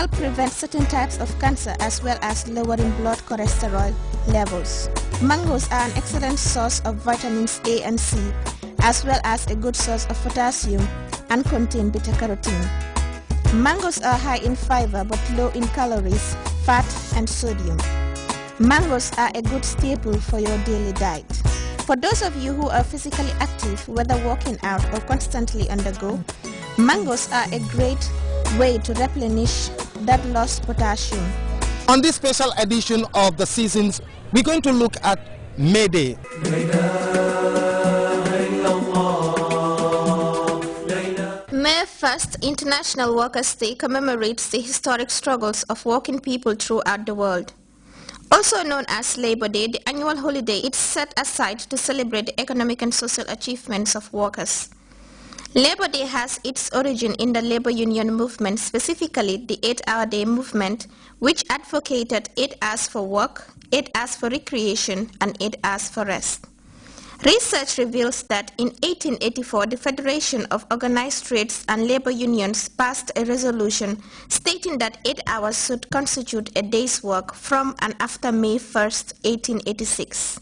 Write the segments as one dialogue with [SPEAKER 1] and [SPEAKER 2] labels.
[SPEAKER 1] help prevent certain types of cancer as well as lowering blood cholesterol levels. Mangoes are an excellent source of vitamins A and C, as well as a good source of potassium and contain beta-carotene. Mangoes are high in fiber but low in calories, fat and sodium. Mangoes are a good staple for your daily diet. For those of you who are physically active, whether working out or constantly on the go, mangoes are a great way to replenish that lost potassium.
[SPEAKER 2] On this special edition of the seasons, we're going to look at May Day.
[SPEAKER 1] May 1st, International Workers' Day, commemorates the historic struggles of working people throughout the world. Also known as Labor Day, the annual holiday is set aside to celebrate the economic and social achievements of workers. Labor Day has its origin in the labor union movement, specifically the 8-hour day movement, which advocated 8 hours for work, 8 hours for recreation, and 8 hours for rest. Research reveals that in 1884, the Federation of Organized Trades and Labor Unions passed a resolution stating that 8 hours should constitute a day's work from and after May 1st, 1886.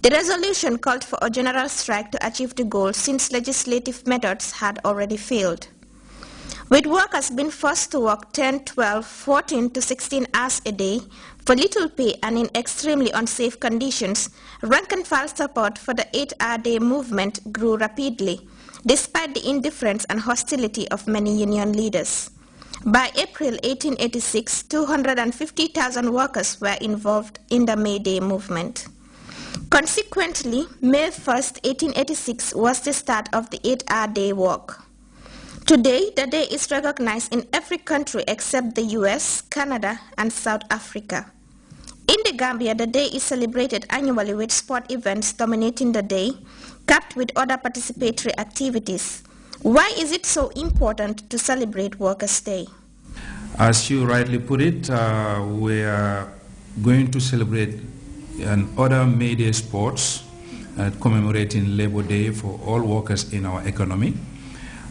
[SPEAKER 1] The resolution called for a general strike to achieve the goal since legislative methods had already failed. With workers being forced to work 10, 12, 14 to 16 hours a day for little pay and in extremely unsafe conditions, rank-and-file support for the 8-hour day movement grew rapidly, despite the indifference and hostility of many union leaders. By April 1886, 250,000 workers were involved in the May Day movement. Consequently, May 1st, 1886 was the start of the 8-hour day work. Today, the day is recognized in every country except the US, Canada, and South Africa. In the Gambia, the day is celebrated annually with sport events dominating the day, capped with other participatory activities. Why is it so important to celebrate Workers' Day?
[SPEAKER 3] As you rightly put it, we are going to celebrate other May Day sports commemorating Labor Day for all workers in our economy.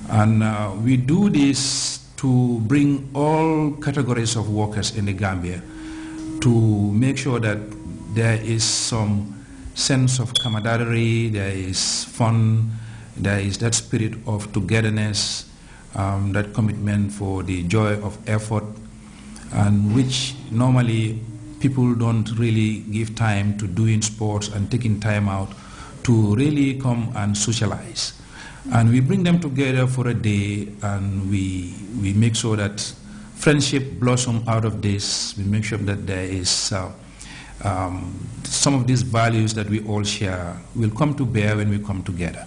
[SPEAKER 3] And we do this to bring all categories of workers in the Gambia to make sure that there is some sense of camaraderie, there is fun, there is that spirit of togetherness, that commitment for the joy of effort, and which normally people don't really give time to doing sports and taking time out to really come and socialize. And we bring them together for a day, and we make sure that friendship blossom out of this. We make sure that there is some of these values that we all share will come to bear when we come together.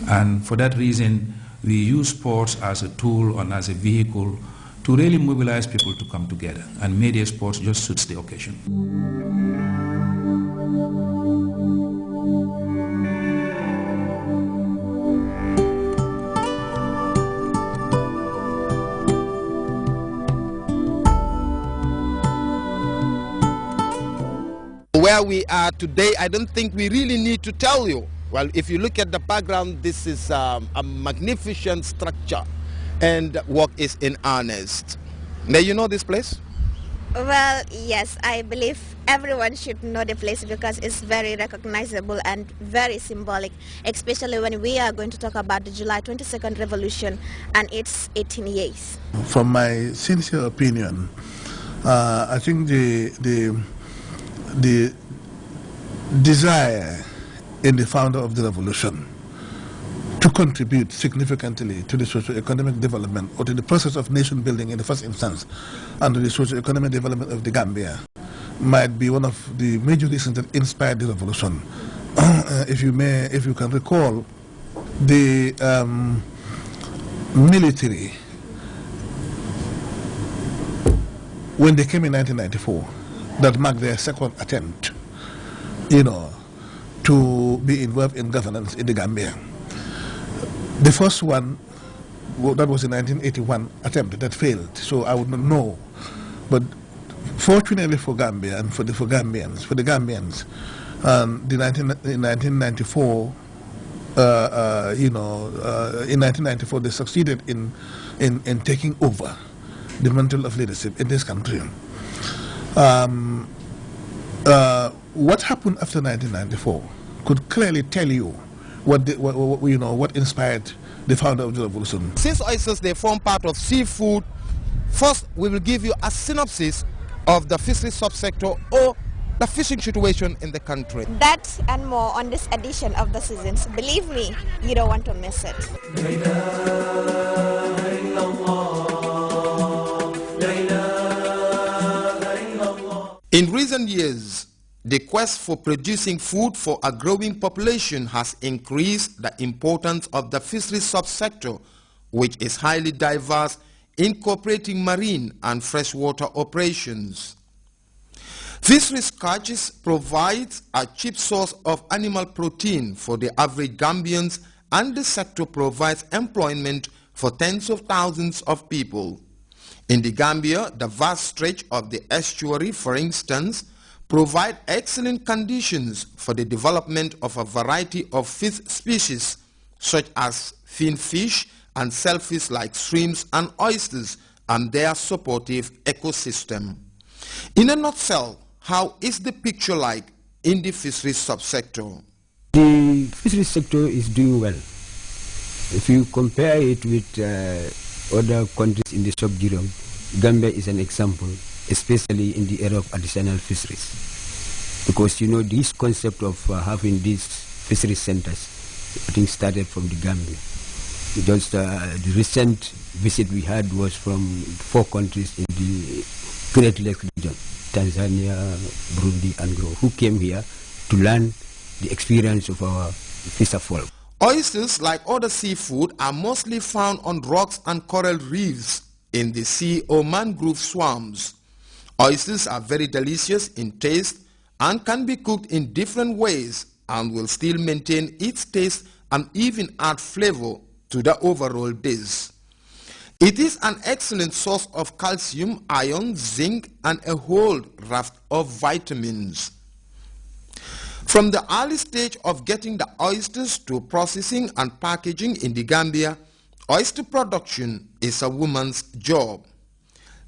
[SPEAKER 3] And for that reason, we use sports as a tool and as a vehicle to really mobilize people to come together. And May Day sports just suits the occasion.
[SPEAKER 2] Where we are today, I don't think we really need to tell you. Well, if you look at the background, this is a magnificent structure, and work is in earnest. Now, you know this place?
[SPEAKER 1] Well, yes, I believe everyone should know the place because it's very recognizable and very symbolic, especially when we are going to talk about the July 22nd revolution and its 18 years.
[SPEAKER 4] From my sincere opinion, I think the desire in the founder of the revolution to contribute significantly to the socio-economic development or to the process of nation building in the first instance and to the socio-economic development of the Gambia might be one of the major reasons that inspired the revolution. If you can recall, the military, when they came in 1994, that marked their second attempt, to be involved in governance in the Gambia. The first one, that was in 1981 attempt that failed, so I would not know. But fortunately for Gambia and for the Gambians, in 1994, in 1994 they succeeded in taking over the mantle of leadership in this country. What happened after 1994 could clearly tell you what inspired the founder of the revolution.
[SPEAKER 2] Since oysters, they form part of seafood, first we will give you a synopsis of the fishery subsector or the fishing situation in the country.
[SPEAKER 1] That and more on this edition of The Seasons. Believe me, you don't want to miss it.
[SPEAKER 2] In recent years, the quest for producing food for a growing population has increased the importance of the fisheries subsector, which is highly diverse, incorporating marine and freshwater operations. Fisheries catches provides a cheap source of animal protein for the average Gambians, and the sector provides employment for tens of thousands of people. In the Gambia, the vast stretch of the estuary, for instance, provide excellent conditions for the development of a variety of fish species, such as finfish and shellfish like shrimps and oysters, and their supportive ecosystem. In a nutshell, how is the picture like in the fisheries subsector?
[SPEAKER 5] The fisheries sector is doing well. If you compare it with other countries in the sub-Saharan, Gambia is an example, especially in the area of artisanal fisheries. Because this concept of having these fisheries centers, I think started from the Gambia. Just the recent visit we had was from 4 countries in the Great Lakes region, Tanzania, Burundi, and Angola, who came here to learn the experience of our fisher folk.
[SPEAKER 2] Oysters, like other seafood, are mostly found on rocks and coral reefs in the sea or mangrove swamps. Oysters are very delicious in taste and can be cooked in different ways and will still maintain its taste and even add flavor to the overall dish. It is an excellent source of calcium, iron, zinc, and a whole raft of vitamins. From the early stage of getting the oysters to processing and packaging in the Gambia, oyster production is a woman's job.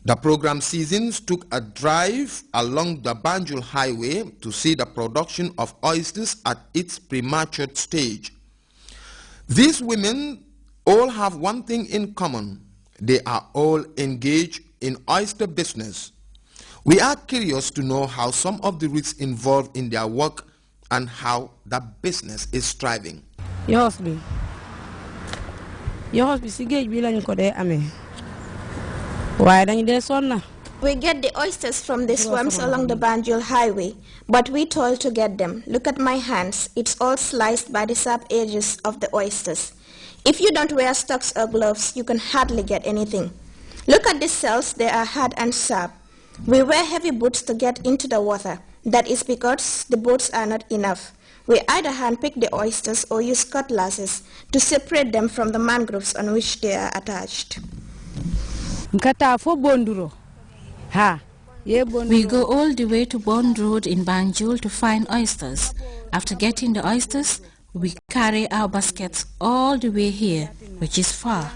[SPEAKER 2] The program Seasons took a drive along the Banjul Highway to see the production of oysters at its premature stage. These women all have one thing in common. They are all engaged in oyster business. We are curious to know how some of the risks involved in their work and how the business is thriving.
[SPEAKER 6] Your husband, sigage bi lañ ko dé amé. Why dañ dé sonna?
[SPEAKER 1] We get the oysters from the swamps along the Banjul Highway, but we toil to get them. Look at my hands. It's all sliced by the sharp edges of the oysters. If you don't wear stocks or gloves, you can hardly get anything. Look at the shells. They are hard and sharp. We wear heavy boots to get into the water. That is because the boats are not enough. We either handpick the oysters or use cutlasses to separate them from the mangroves on which they are attached.
[SPEAKER 6] We
[SPEAKER 7] go all the way to Bond Road in Banjul to find oysters. After getting the oysters, we carry our baskets all the way here, which is far.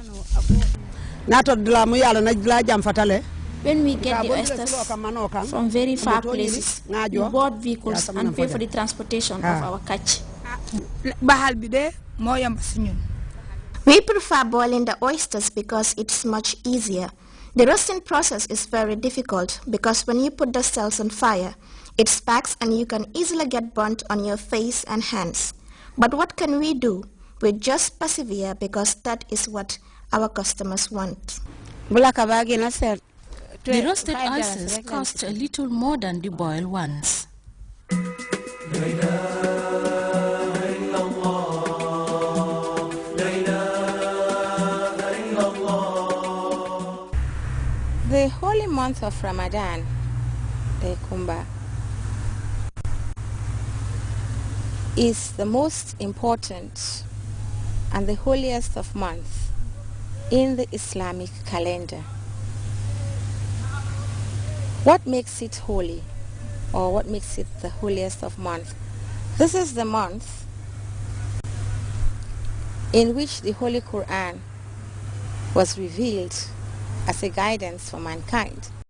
[SPEAKER 1] When we get the oysters from very far places, we board vehicles and pay for the transportation of our catch. We prefer boiling the oysters because it's much easier. The roasting process is very difficult because when you put the shells on fire, it sparks and you can easily get burnt on your face and hands. But what can we do? We just persevere because that is what our customers want.
[SPEAKER 7] The roasted oysters cost a little more than the boiled ones.
[SPEAKER 8] The holy month of Ramadan, the Kumbh, is the most important and the holiest of months in the Islamic calendar. What makes it holy, or what makes it the holiest of months? This is the month in which the Holy Quran was revealed as a guidance for mankind.